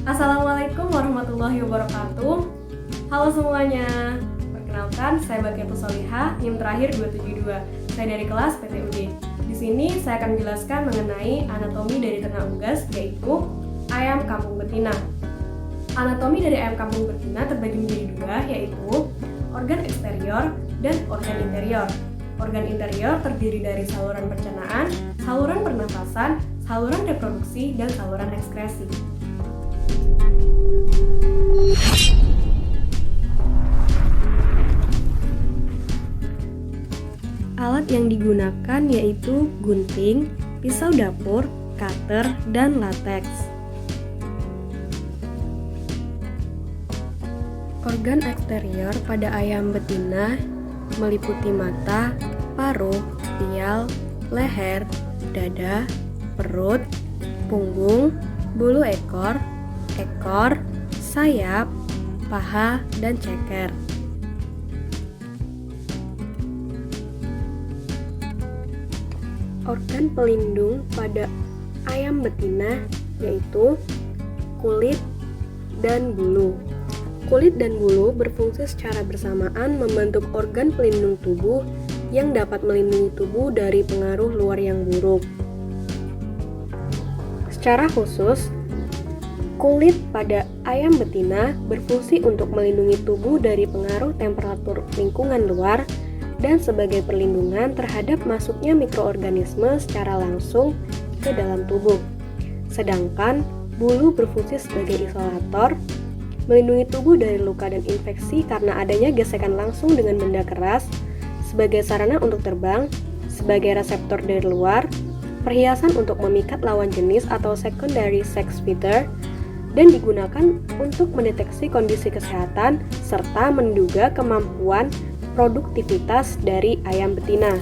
Assalamualaikum warahmatullahi wabarakatuh. Halo semuanya. Perkenalkan, saya Bakiatus Solihah, NIM terakhir 272. Saya dari kelas PTUD. Di sini saya akan menjelaskan mengenai anatomi dari ternak unggas, yaitu ayam kampung betina. Anatomi dari ayam kampung betina terbagi menjadi dua, yaitu organ eksterior dan organ interior. Organ interior terdiri dari saluran pencernaan, saluran pernafasan, saluran reproduksi, dan saluran ekskresi. Alat yang digunakan yaitu gunting, pisau dapur, cutter, dan latex. Organ eksterior pada ayam betina meliputi mata, paruh, pial, leher, dada, perut, punggung, bulu ekor, sayap, paha, dan ceker. Organ pelindung pada ayam betina yaitu kulit dan bulu. Kulit dan bulu berfungsi secara bersamaan membentuk organ pelindung tubuh yang dapat melindungi tubuh dari pengaruh luar yang buruk. Secara khusus, kulit pada ayam betina berfungsi untuk melindungi tubuh dari pengaruh temperatur lingkungan luar dan sebagai perlindungan terhadap masuknya mikroorganisme secara langsung ke dalam tubuh. Sedangkan bulu berfungsi sebagai isolator, melindungi tubuh dari luka dan infeksi karena adanya gesekan langsung dengan benda keras, sebagai sarana untuk terbang, sebagai reseptor dari luar, perhiasan untuk memikat lawan jenis atau secondary sex feeder, dan digunakan untuk mendeteksi kondisi kesehatan serta menduga kemampuan produktivitas dari ayam betina.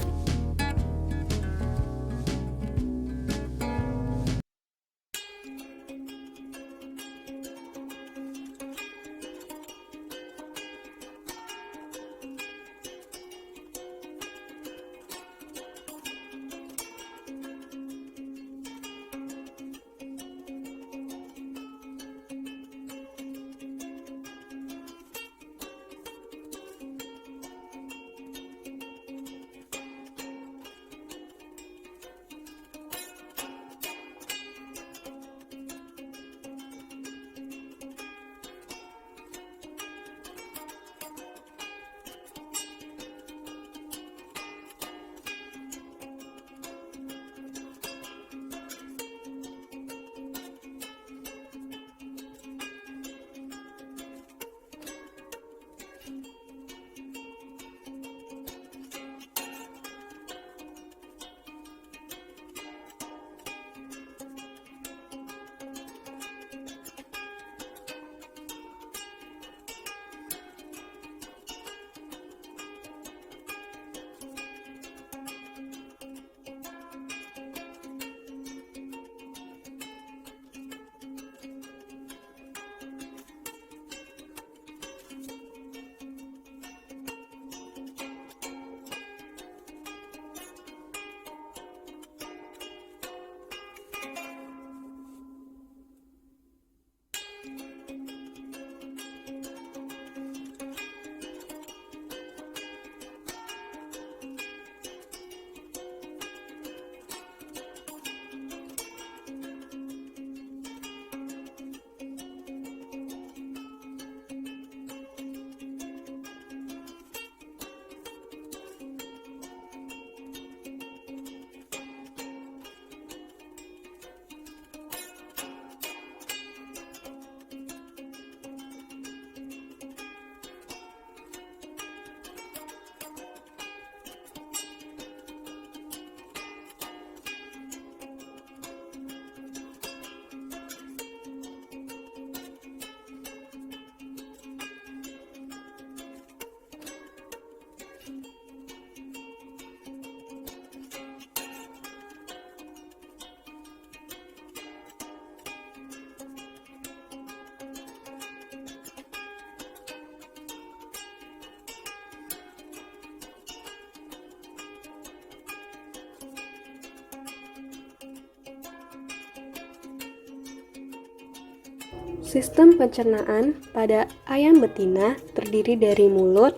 Sistem pencernaan pada ayam betina terdiri dari mulut,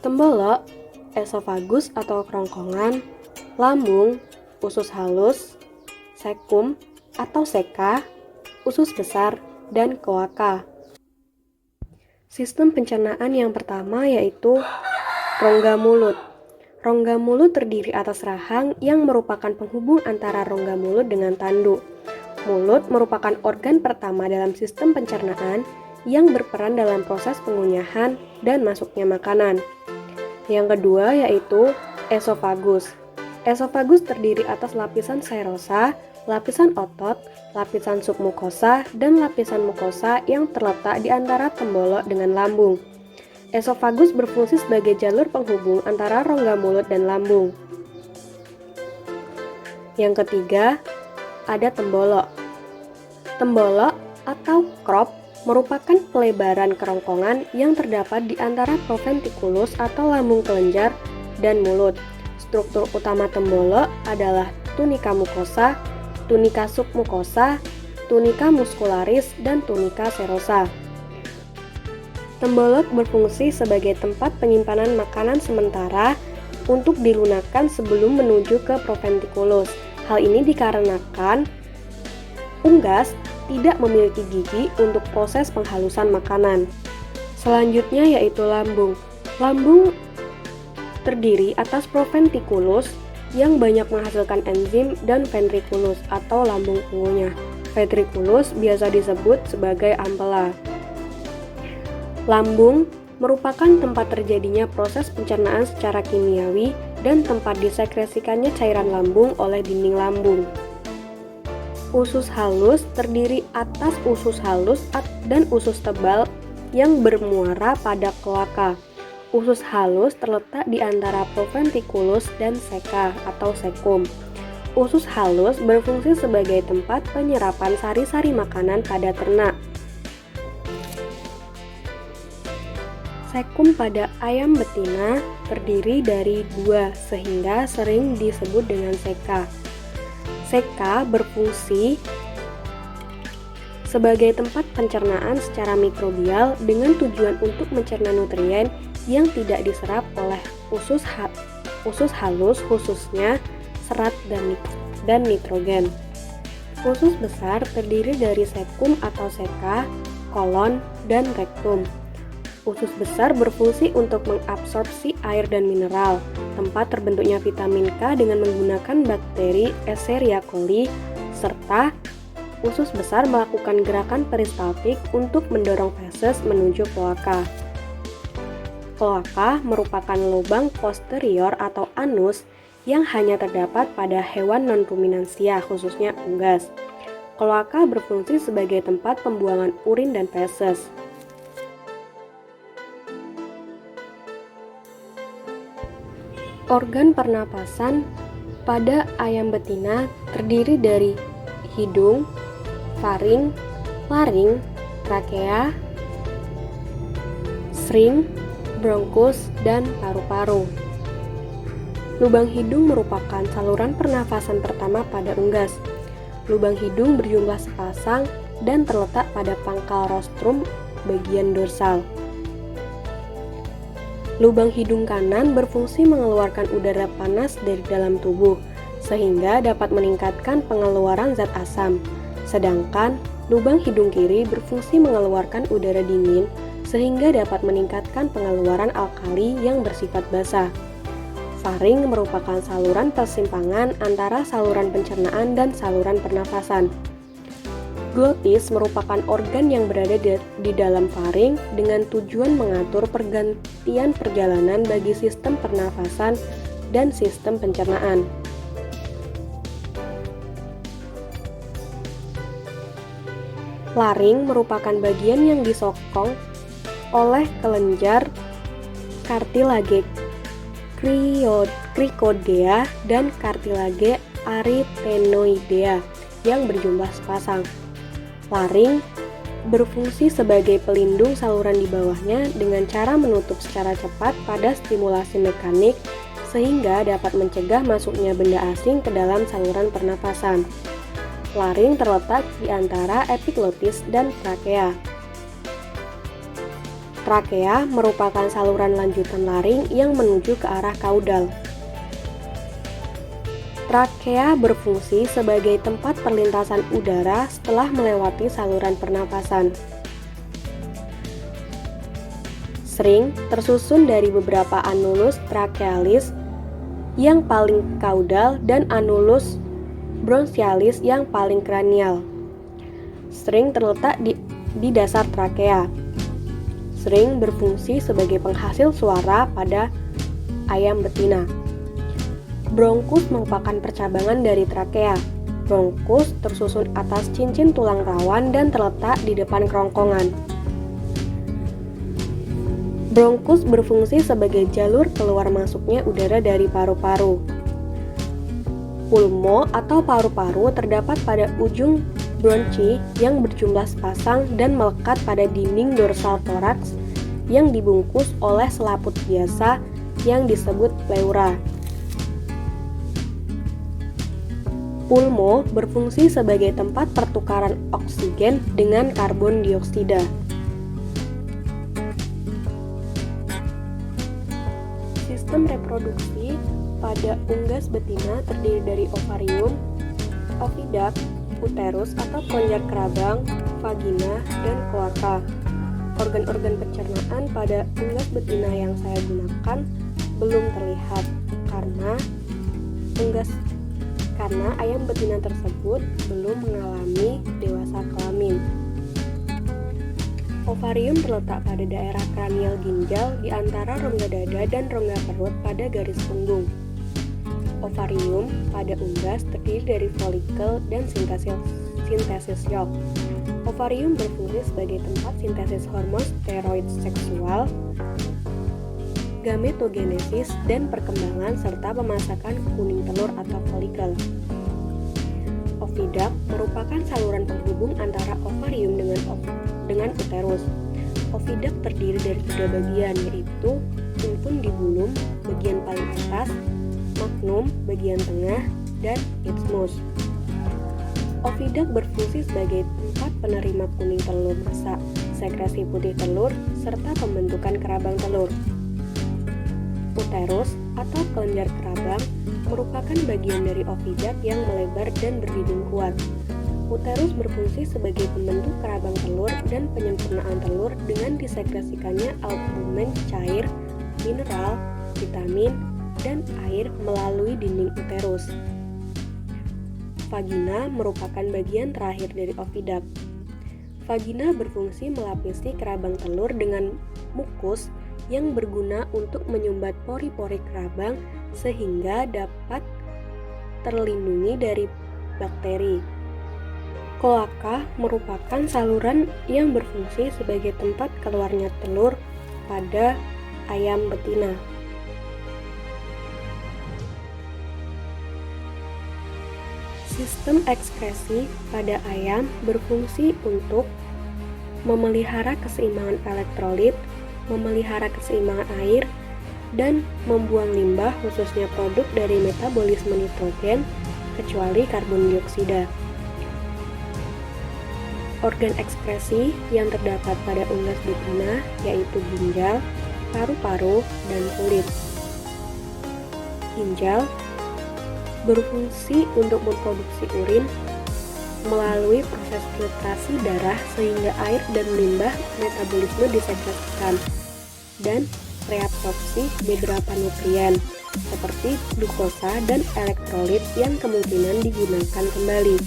tembolok, esofagus atau kerongkongan, lambung, usus halus, sekum atau seka, usus besar, dan kloaka. Sistem pencernaan yang pertama yaitu rongga mulut. Rongga mulut terdiri atas rahang yang merupakan penghubung antara rongga mulut dengan tanduk. Mulut merupakan organ pertama dalam sistem pencernaan yang berperan dalam proses pengunyahan dan masuknya makanan. Yang kedua yaitu esofagus. Esofagus terdiri atas lapisan serosa, lapisan otot, lapisan submukosa, dan lapisan mukosa yang terletak di antara tembolok dengan lambung. Esofagus berfungsi sebagai jalur penghubung antara rongga mulut dan lambung. Yang ketiga, ada tembolok. Tembolok atau crop merupakan pelebaran kerongkongan yang terdapat di antara proventriculus atau lambung kelenjar dan mulut. Struktur utama tembolok adalah tunika mukosa, tunika submukosa, tunika muscularis, dan tunika serosa. Tembolok berfungsi sebagai tempat penyimpanan makanan sementara untuk dilunakkan sebelum menuju ke proventriculus. Hal ini dikarenakan unggas tidak memiliki gigi untuk proses penghalusan makanan. Selanjutnya yaitu lambung. Lambung terdiri atas proventriculus yang banyak menghasilkan enzim dan ventriculus atau lambung pengunyah. Ventriculus biasa disebut sebagai ampela. Lambung merupakan tempat terjadinya proses pencernaan secara kimiawi dan tempat disekresikannya cairan lambung oleh dinding lambung. Usus halus terdiri atas usus halus dan usus tebal yang bermuara pada kloaka. Usus halus terletak di antara proventriculus dan seka atau sekum. Usus halus berfungsi sebagai tempat penyerapan sari-sari makanan pada ternak. Sekum pada ayam betina terdiri dari dua sehingga sering disebut dengan seka. Seka berfungsi sebagai tempat pencernaan secara mikrobial dengan tujuan untuk mencerna nutrien yang tidak diserap oleh usus halus khususnya serat dan nitrogen. Usus besar terdiri dari sekum atau seka, kolon, dan rektum. Usus besar berfungsi untuk mengabsorpsi air dan mineral, tempat terbentuknya vitamin K dengan menggunakan bakteri Escherichia coli, serta usus besar melakukan gerakan peristaltik untuk mendorong feses menuju kloaka. Kloaka merupakan lubang posterior atau anus yang hanya terdapat pada hewan non-ruminansia, khususnya unggas. Kloaka berfungsi sebagai tempat pembuangan urin dan feses. Organ pernapasan pada ayam betina terdiri dari hidung, faring, laring, trakea, sring, bronkus, dan paru-paru. Lubang hidung merupakan saluran pernafasan pertama pada unggas. Lubang hidung berjumlah sepasang dan terletak pada pangkal rostrum bagian dorsal. Lubang hidung kanan berfungsi mengeluarkan udara panas dari dalam tubuh, sehingga dapat meningkatkan pengeluaran zat asam. Sedangkan lubang hidung kiri berfungsi mengeluarkan udara dingin, sehingga dapat meningkatkan pengeluaran alkali yang bersifat basah. Faring merupakan saluran persimpangan antara saluran pencernaan dan saluran pernafasan. Glotis merupakan organ yang berada di dalam faring dengan tujuan mengatur pergantian perjalanan bagi sistem pernafasan dan sistem pencernaan. Laring merupakan bagian yang disokong oleh kelenjar kartilage cricoidea dan kartilage arytenoidea yang berjumlah sepasang. Laring berfungsi sebagai pelindung saluran di bawahnya dengan cara menutup secara cepat pada stimulasi mekanik sehingga dapat mencegah masuknya benda asing ke dalam saluran pernapasan. Laring terletak di antara epiglotis dan trakea. Trakea merupakan saluran lanjutan laring yang menuju ke arah kaudal. Trakea berfungsi sebagai tempat perlintasan udara setelah melewati saluran pernapasan. Sring tersusun dari beberapa anulus trachealis yang paling kaudal dan anulus bronchialis yang paling kranial. Sring terletak di dasar trakea. Sring berfungsi sebagai penghasil suara pada ayam betina. Bronkus merupakan percabangan dari trakea. Bronkus tersusun atas cincin tulang rawan dan terletak di depan kerongkongan. Bronkus berfungsi sebagai jalur keluar masuknya udara dari paru-paru. Pulmo atau paru-paru terdapat pada ujung bronchi yang berjumlah sepasang dan melekat pada dinding dorsal toraks yang dibungkus oleh selaput biasa yang disebut pleura. Pulmo berfungsi sebagai tempat pertukaran oksigen dengan karbon dioksida. Sistem reproduksi pada unggas betina terdiri dari ovarium, oviduct, uterus atau kelenjar kerabang, vagina, dan kloaka. Organ-organ pencernaan pada unggas betina yang saya gunakan belum terlihat karena ayam betina tersebut belum mengalami dewasa kelamin. Ovarium terletak pada daerah kranial ginjal di antara rongga dada dan rongga perut pada garis punggung. Ovarium pada unggas terdiri dari folikel dan sintesis yolk. Ovarium berfungsi sebagai tempat sintesis hormon steroid seksual, gametogenesis, dan perkembangan serta pemasakan kuning telur atau folikel. Oviduct merupakan saluran penghubung antara ovarium dengan uterus. Oviduct terdiri dari 3 bagian, yaitu infundibulum bagian paling atas, magnum bagian tengah, dan isthmus. Oviduct berfungsi sebagai tempat penerima kuning telur masak, sekresi putih telur, serta pembentukan kerabang telur. Uterus atau kelenjar kerabang merupakan bagian dari oviduct yang melebar dan berdinding kuat. Uterus berfungsi sebagai pembentuk kerabang telur dan penyempurnaan telur dengan disekresikannya albumen cair, mineral, vitamin, dan air melalui dinding uterus. Vagina merupakan bagian terakhir dari oviduct. Vagina berfungsi melapisi kerabang telur dengan mukus yang berguna untuk menyumbat pori-pori kerabang sehingga dapat terlindungi dari bakteri. Kloaka merupakan saluran yang berfungsi sebagai tempat keluarnya telur pada ayam betina. Sistem ekskresi pada ayam berfungsi untuk memelihara keseimbangan elektrolit, memelihara keseimbangan air, dan membuang limbah khususnya produk dari metabolisme nitrogen kecuali karbon dioksida. Organ ekskresi yang terdapat pada unggas betina yaitu ginjal, paru-paru, dan kulit. Ginjal berfungsi untuk memproduksi urin melalui proses filtrasi darah sehingga air dan limbah metabolisme disekresikan dan reabsorpsi beberapa nutrien seperti glukosa dan elektrolit yang kemungkinan digunakan kembali.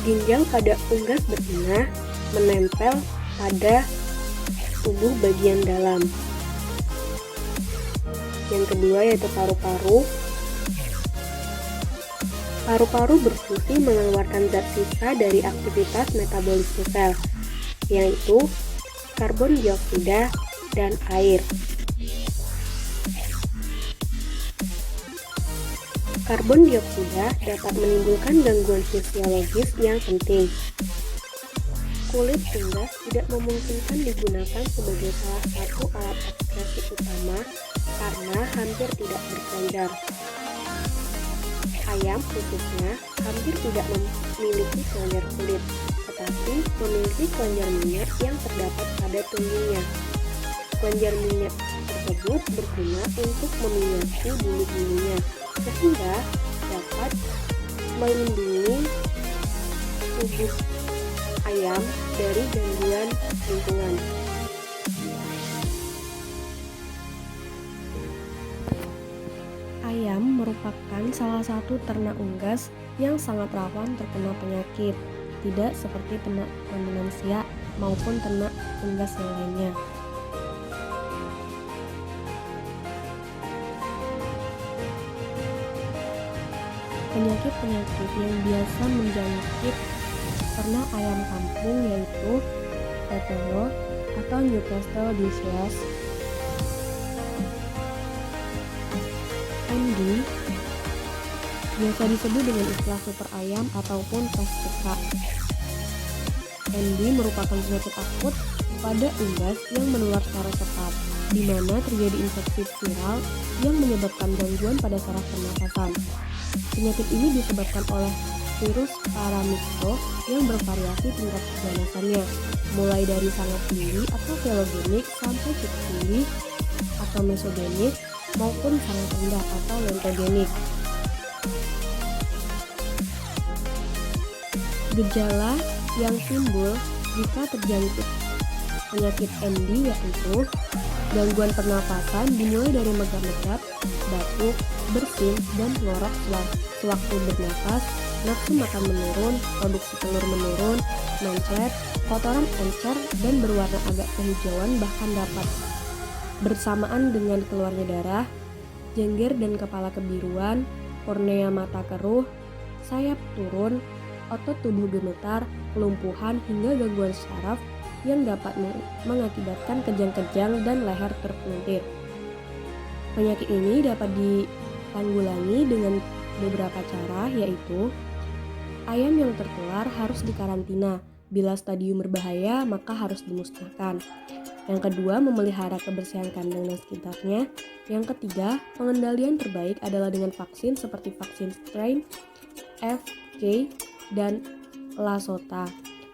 Ginjal pada unggas betina menempel pada tubuh bagian dalam. Yang kedua yaitu paru-paru. Paru-paru berfungsi mengeluarkan zat sisa dari aktivitas metabolisme sel, yaitu karbon dioksida dan air. Karbon dioksida dapat menimbulkan gangguan fisiologis yang penting. Kulit unggas tidak memungkinkan digunakan sebagai salah satu alat ekskresi utama karena hampir tidak berkelenjar. Ayam khususnya hampir tidak memiliki kelenjar kulit, tetapi memiliki kelenjar minyak yang terdapat pada tubuhnya. Kelenjar minyak tersebut berguna untuk meminyaki bulu-bulunya, sehingga dapat melindungi tubuh ayam dari gangguan lingkungan. Ayam merupakan salah satu ternak unggas yang sangat rawan terkena penyakit, tidak seperti ternak ruminansia maupun ternak unggas yang lainnya. Penyakit-penyakit yang biasa menjangkit ternak ayam kampung yaitu tetelo atau Newcastle disease, MD, biasa disebut dengan istilah super ayam ataupun PSCK. MD merupakan penyakit akut pada unggas yang menular secara cepat, di mana terjadi infeksi viral yang menyebabkan gangguan pada saraf pernapasan. Penyakit ini disebabkan oleh virus paramyxo yang bervariasi tingkat keganasannya, mulai dari sangat tinggi atau filogenik sampai cukup tinggi atau mesogenik maupun sangat rendah atau lentogenik. Gejala yang timbul jika terjangkit penyakit MD yaitu gangguan pernapasan dimulai dari megap-megap, batuk, bersin, dan ngorok sewaktu bernapas, nafsu makan menurun, produksi telur menurun, mencret, kotoran encer, dan berwarna agak kehijauan bahkan dapat bersamaan dengan keluarnya darah, jengger dan kepala kebiruan, kornea mata keruh, sayap turun, otot tubuh gemetar, kelumpuhan hingga gangguan saraf yang dapat mengakibatkan kejang-kejang dan leher terpelintir. Penyakit ini dapat ditanggulangi dengan beberapa cara, yaitu ayam yang tertular harus dikarantina. Bila stadium berbahaya, maka harus dimusnahkan. Yang kedua, memelihara kebersihan kandang dan sekitarnya. Yang ketiga, pengendalian terbaik adalah dengan vaksin seperti vaksin strain, FK, dan Lasota.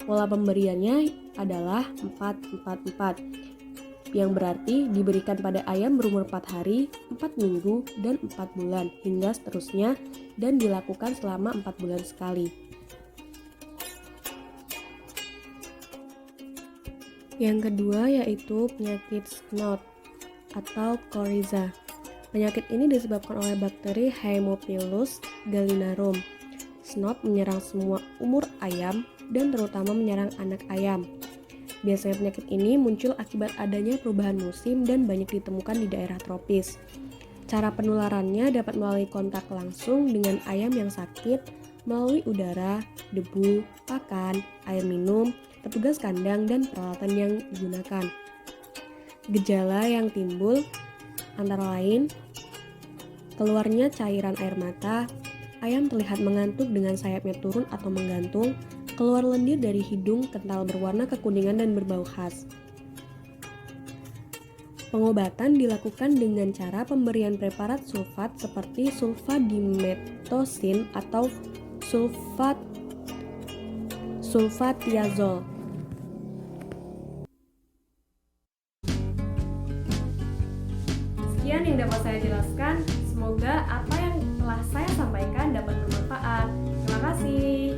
Pola pemberiannya adalah 4-4-4, yang berarti diberikan pada ayam berumur 4 hari, 4 minggu, dan 4 bulan, hingga seterusnya, dan dilakukan selama 4 bulan sekali. Yang kedua yaitu penyakit snot atau coryza. Penyakit ini disebabkan oleh bakteri Haemophilus gallinarum. Snot menyerang semua umur ayam dan terutama menyerang anak ayam. Biasanya penyakit ini muncul akibat adanya perubahan musim dan banyak ditemukan di daerah tropis. Cara penularannya dapat melalui kontak langsung dengan ayam yang sakit, melalui udara, debu, pakan, air minum, petugas kandang, dan peralatan yang digunakan. Gejala yang timbul antara lain keluarnya cairan air mata, ayam terlihat mengantuk dengan sayapnya turun atau menggantung, keluar lendir dari hidung kental berwarna kekuningan dan berbau khas. Pengobatan dilakukan dengan cara pemberian preparat sulfat seperti sulfadimetosin atau sulfatiazol. Sekian yang dapat saya jelaskan. Semoga apa yang telah saya sampaikan dapat bermanfaat. Terima kasih.